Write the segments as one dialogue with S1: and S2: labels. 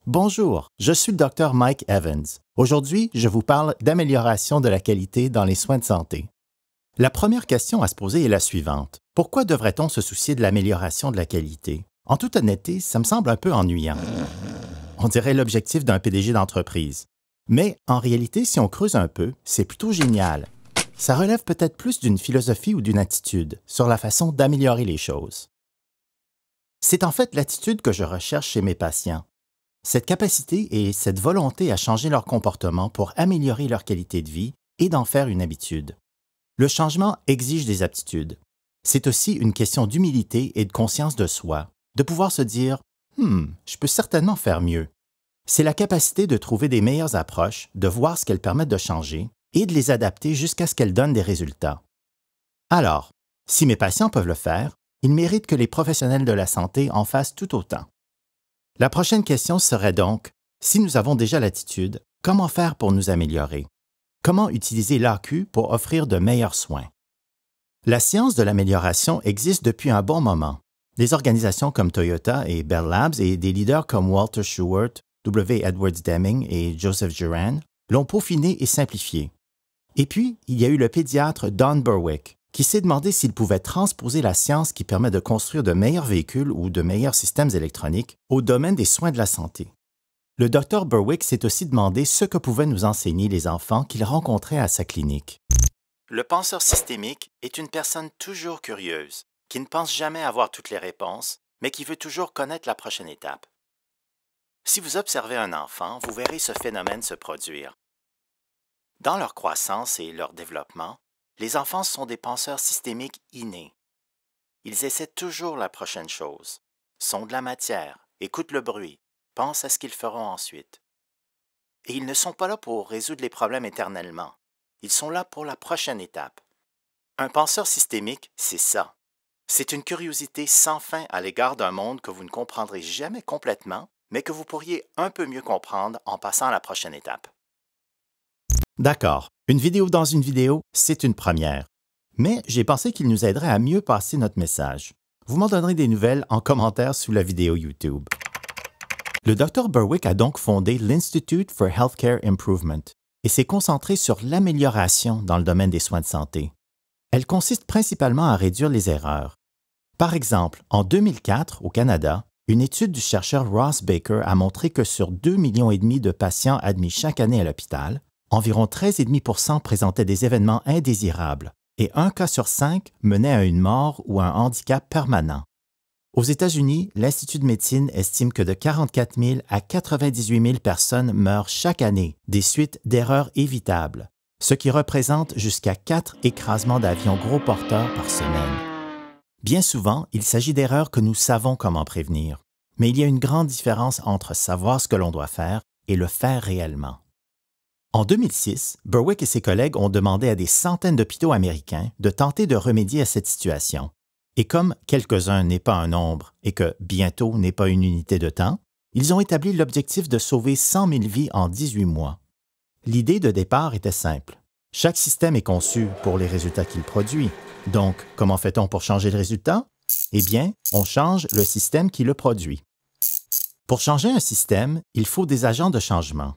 S1: Bonjour, je suis le Dr Mike Evans. Aujourd'hui, je vous parle d'amélioration de la qualité dans les soins de santé. La première question à se poser est la suivante. Pourquoi devrait-on se soucier de l'amélioration de la qualité? En toute honnêteté, ça me semble un peu ennuyant. On dirait l'objectif d'un PDG d'entreprise. Mais en réalité, si on creuse un peu, c'est plutôt génial. Ça relève peut-être plus d'une philosophie ou d'une attitude sur la façon d'améliorer les choses. C'est en fait l'attitude que je recherche chez mes patients. Cette capacité et cette volonté à changer leur comportement pour améliorer leur qualité de vie et d'en faire une habitude. Le changement exige des aptitudes. C'est aussi une question d'humilité et de conscience de soi, de pouvoir se dire « je peux certainement faire mieux ». C'est la capacité de trouver des meilleures approches, de voir ce qu'elles permettent de changer et de les adapter jusqu'à ce qu'elles donnent des résultats. Alors, si mes patients peuvent le faire, ils méritent que les professionnels de la santé en fassent tout autant. La prochaine question serait donc, si nous avons déjà l'attitude, comment faire pour nous améliorer? Comment utiliser l'AQ pour offrir de meilleurs soins? La science de l'amélioration existe depuis un bon moment. Des organisations comme Toyota et Bell Labs et des leaders comme Walter Schubert, W. Edwards Deming et Joseph Juran l'ont peaufiné et simplifié. Et puis, il y a eu le pédiatre Don Berwick, qui s'est demandé s'il pouvait transposer la science qui permet de construire de meilleurs véhicules ou de meilleurs systèmes électroniques au domaine des soins de la santé. Le Dr Berwick s'est aussi demandé ce que pouvaient nous enseigner les enfants qu'il rencontrait à sa clinique. Le penseur systémique est une personne toujours curieuse, qui ne pense jamais avoir toutes les réponses, mais qui veut toujours connaître la prochaine étape. Si vous observez un enfant, vous verrez ce phénomène se produire. Dans leur croissance et leur développement, les enfants sont des penseurs systémiques innés. Ils essaient toujours la prochaine chose, sondent la matière, écoutent le bruit, pensent à ce qu'ils feront ensuite. Et ils ne sont pas là pour résoudre les problèmes éternellement. Ils sont là pour la prochaine étape. Un penseur systémique, c'est ça. C'est une curiosité sans fin à l'égard d'un monde que vous ne comprendrez jamais complètement, mais que vous pourriez un peu mieux comprendre en passant à la prochaine étape. D'accord, une vidéo dans une vidéo, c'est une première. Mais j'ai pensé qu'il nous aiderait à mieux passer notre message. Vous m'en donnerez des nouvelles en commentaire sous la vidéo YouTube. Le Dr Berwick a donc fondé l'Institute for Healthcare Improvement et s'est concentré sur l'amélioration dans le domaine des soins de santé. Elle consiste principalement à réduire les erreurs. Par exemple, en 2004, au Canada, une étude du chercheur Ross Baker a montré que sur 2,5 millions de patients admis chaque année à l'hôpital, environ 13,5% présentaient des événements indésirables et 1 cas sur 5 menait à une mort ou à un handicap permanent. Aux États-Unis, l'Institut de médecine estime que de 44 000 à 98 000 personnes meurent chaque année des suites d'erreurs évitables, ce qui représente jusqu'à 4 écrasements d'avions gros porteurs par semaine. Bien souvent, il s'agit d'erreurs que nous savons comment prévenir, mais il y a une grande différence entre savoir ce que l'on doit faire et le faire réellement. En 2006, Berwick et ses collègues ont demandé à des centaines d'hôpitaux américains de tenter de remédier à cette situation. Et comme quelques-uns n'est pas un nombre et que bientôt n'est pas une unité de temps, ils ont établi l'objectif de sauver 100 000 vies en 18 mois. L'idée de départ était simple. Chaque système est conçu pour les résultats qu'il produit. Donc, comment fait-on pour changer le résultat? Eh bien, on change le système qui le produit. Pour changer un système, il faut des agents de changement.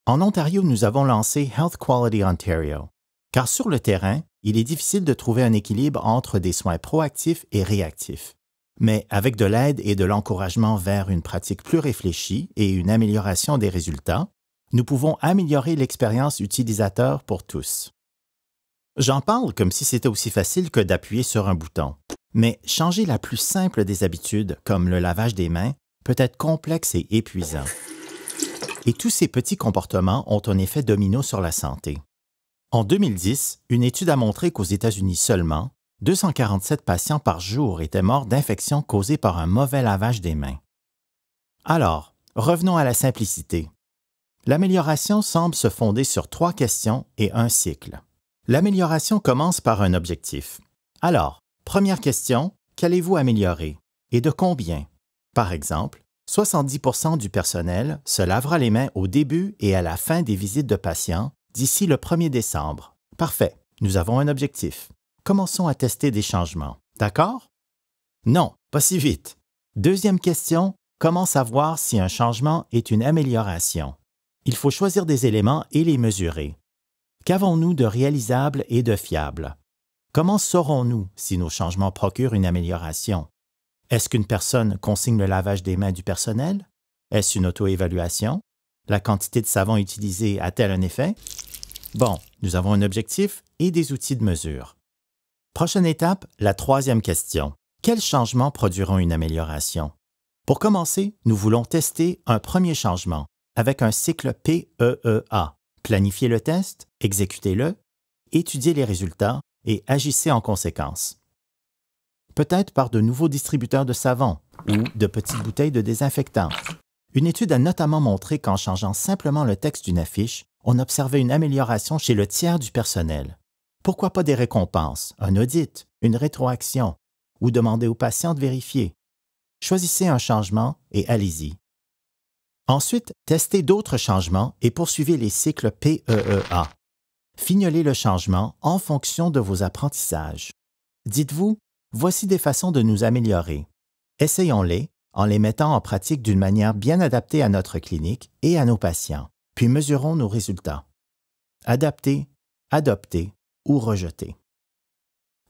S1: En Ontario, nous avons lancé Health Quality Ontario, car sur le terrain, il est difficile de trouver un équilibre entre des soins proactifs et réactifs. Mais avec de l'aide et de l'encouragement vers une pratique plus réfléchie et une amélioration des résultats, nous pouvons améliorer l'expérience utilisateur pour tous. J'en parle comme si c'était aussi facile que d'appuyer sur un bouton, mais changer la plus simple des habitudes, comme le lavage des mains, peut être complexe et épuisant. Et tous ces petits comportements ont un effet domino sur la santé. En 2010, une étude a montré qu'aux États-Unis seulement, 247 patients par jour étaient morts d'infections causées par un mauvais lavage des mains. Alors, revenons à la simplicité. L'amélioration semble se fonder sur 3 questions et un cycle. L'amélioration commence par un objectif. Alors, première question, qu'allez-vous améliorer? Et de combien? Par exemple, 70% du personnel se lavera les mains au début et à la fin des visites de patients d'ici le 1er décembre. Parfait, nous avons un objectif. Commençons à tester des changements. D'accord? Non, pas si vite. Deuxième question, comment savoir si un changement est une amélioration? Il faut choisir des éléments et les mesurer. Qu'avons-nous de réalisable et de fiable? Comment saurons-nous si nos changements procurent une amélioration? Est-ce qu'une personne consigne le lavage des mains du personnel? Est-ce une auto-évaluation? La quantité de savon utilisée a-t-elle un effet? Bon, nous avons un objectif et des outils de mesure. Prochaine étape, la troisième question. Quels changements produiront une amélioration? Pour commencer, nous voulons tester un premier changement avec un cycle PEEA. Planifiez le test, exécutez-le, étudiez les résultats et agissez en conséquence. Peut-être par de nouveaux distributeurs de savon ou de petites bouteilles de désinfectant. Une étude a notamment montré qu'en changeant simplement le texte d'une affiche, on observait une amélioration chez le tiers du personnel. Pourquoi pas des récompenses, un audit, une rétroaction, ou demander aux patients de vérifier? Choisissez un changement et allez-y. Ensuite, testez d'autres changements et poursuivez les cycles PEEA. Fignolez le changement en fonction de vos apprentissages. Dites-vous, voici des façons de nous améliorer. Essayons-les en les mettant en pratique d'une manière bien adaptée à notre clinique et à nos patients, puis mesurons nos résultats. Adapter, adopter ou rejeter.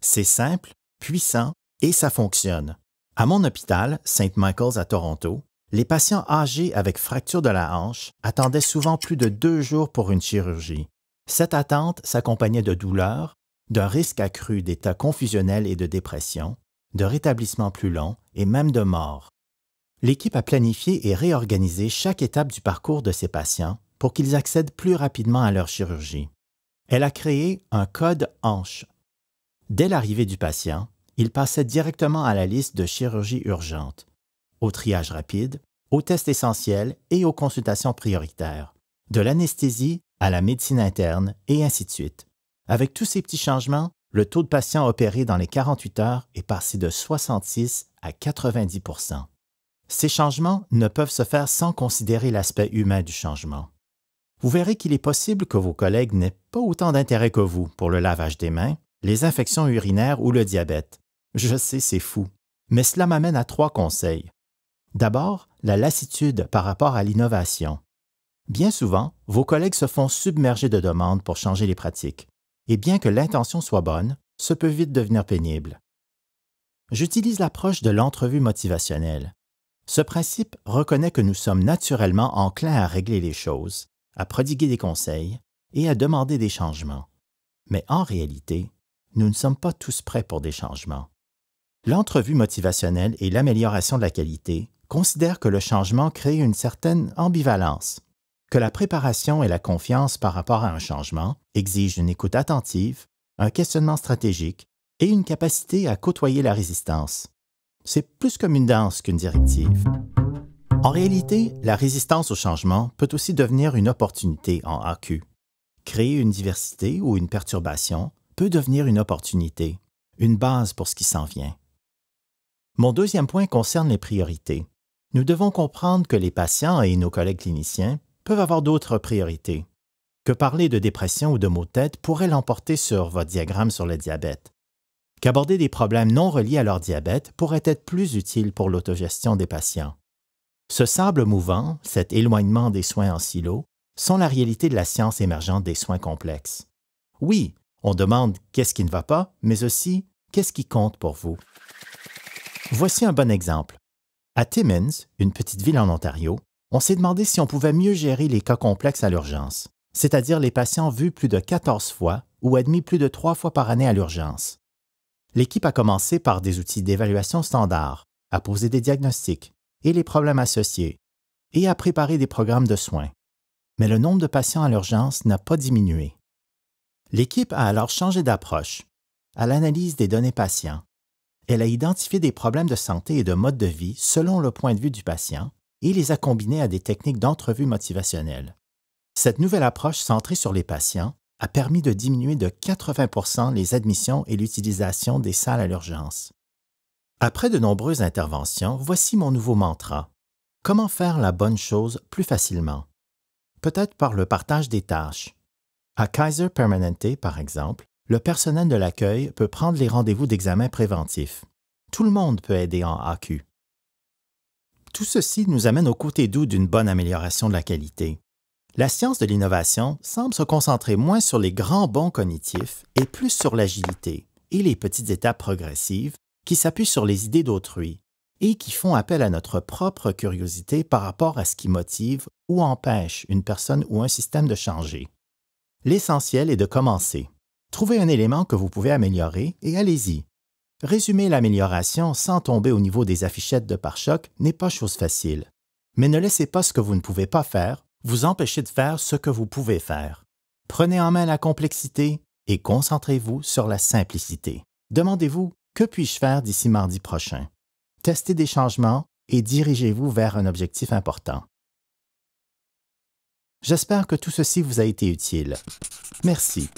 S1: C'est simple, puissant et ça fonctionne. À mon hôpital, St. Michael's à Toronto, les patients âgés avec fracture de la hanche attendaient souvent plus de 2 jours pour une chirurgie. Cette attente s'accompagnait de douleurs, d'un risque accru d'état confusionnel et de dépression, de rétablissement plus long et même de mort. L'équipe a planifié et réorganisé chaque étape du parcours de ces patients pour qu'ils accèdent plus rapidement à leur chirurgie. Elle a créé un code hanche. Dès l'arrivée du patient, il passait directement à la liste de chirurgie urgente, au triage rapide, aux tests essentiels et aux consultations prioritaires, de l'anesthésie à la médecine interne et ainsi de suite. Avec tous ces petits changements, le taux de patients opérés dans les 48 heures est passé de 66 à 90 %. Ces changements ne peuvent se faire sans considérer l'aspect humain du changement. Vous verrez qu'il est possible que vos collègues n'aient pas autant d'intérêt que vous pour le lavage des mains, les infections urinaires ou le diabète. Je sais, c'est fou. Mais cela m'amène à 3 conseils. D'abord, la lassitude par rapport à l'innovation. Bien souvent, vos collègues se font submerger de demandes pour changer les pratiques. Et bien que l'intention soit bonne, ce peut vite devenir pénible. J'utilise l'approche de l'entrevue motivationnelle. Ce principe reconnaît que nous sommes naturellement enclins à régler les choses, à prodiguer des conseils et à demander des changements. Mais en réalité, nous ne sommes pas tous prêts pour des changements. L'entrevue motivationnelle et l'amélioration de la qualité considèrent que le changement crée une certaine ambivalence, que la préparation et la confiance par rapport à un changement exigent une écoute attentive, un questionnement stratégique et une capacité à côtoyer la résistance. C'est plus comme une danse qu'une directive. En réalité, la résistance au changement peut aussi devenir une opportunité en AQ. Créer une diversité ou une perturbation peut devenir une opportunité, une base pour ce qui s'en vient. Mon deuxième point concerne les priorités. Nous devons comprendre que les patients et nos collègues cliniciens peuvent avoir d'autres priorités, que parler de dépression ou de maux de tête pourrait l'emporter sur votre diagramme sur le diabète, qu'aborder des problèmes non reliés à leur diabète pourrait être plus utile pour l'autogestion des patients. Ce sable mouvant, cet éloignement des soins en silo, sont la réalité de la science émergente des soins complexes. Oui, on demande qu'est-ce qui ne va pas, mais aussi qu'est-ce qui compte pour vous. Voici un bon exemple. À Timmins, une petite ville en Ontario, on s'est demandé si on pouvait mieux gérer les cas complexes à l'urgence, c'est-à-dire les patients vus plus de 14 fois ou admis plus de 3 fois par année à l'urgence. L'équipe a commencé par des outils d'évaluation standards, à poser des diagnostics et les problèmes associés, et à préparer des programmes de soins. Mais le nombre de patients à l'urgence n'a pas diminué. L'équipe a alors changé d'approche, à l'analyse des données patients. Elle a identifié des problèmes de santé et de mode de vie selon le point de vue du patient et les a combinés à des techniques d'entrevue motivationnelle. Cette nouvelle approche centrée sur les patients a permis de diminuer de 80 % les admissions et l'utilisation des salles à l'urgence. Après de nombreuses interventions, voici mon nouveau mantra. Comment faire la bonne chose plus facilement? Peut-être par le partage des tâches. À Kaiser Permanente, par exemple, le personnel de l'accueil peut prendre les rendez-vous d'examen préventifs. Tout le monde peut aider en AQ. Tout ceci nous amène au côté doux d'une bonne amélioration de la qualité. La science de l'innovation semble se concentrer moins sur les grands bonds cognitifs et plus sur l'agilité et les petites étapes progressives qui s'appuient sur les idées d'autrui et qui font appel à notre propre curiosité par rapport à ce qui motive ou empêche une personne ou un système de changer. L'essentiel est de commencer. Trouvez un élément que vous pouvez améliorer et allez-y. Résumer l'amélioration sans tomber au niveau des affichettes de pare-choc n'est pas chose facile. Mais ne laissez pas ce que vous ne pouvez pas faire vous empêcher de faire ce que vous pouvez faire. Prenez en main la complexité et concentrez-vous sur la simplicité. Demandez-vous « Que puis-je faire d'ici mardi prochain? » Testez des changements et dirigez-vous vers un objectif important. J'espère que tout ceci vous a été utile. Merci.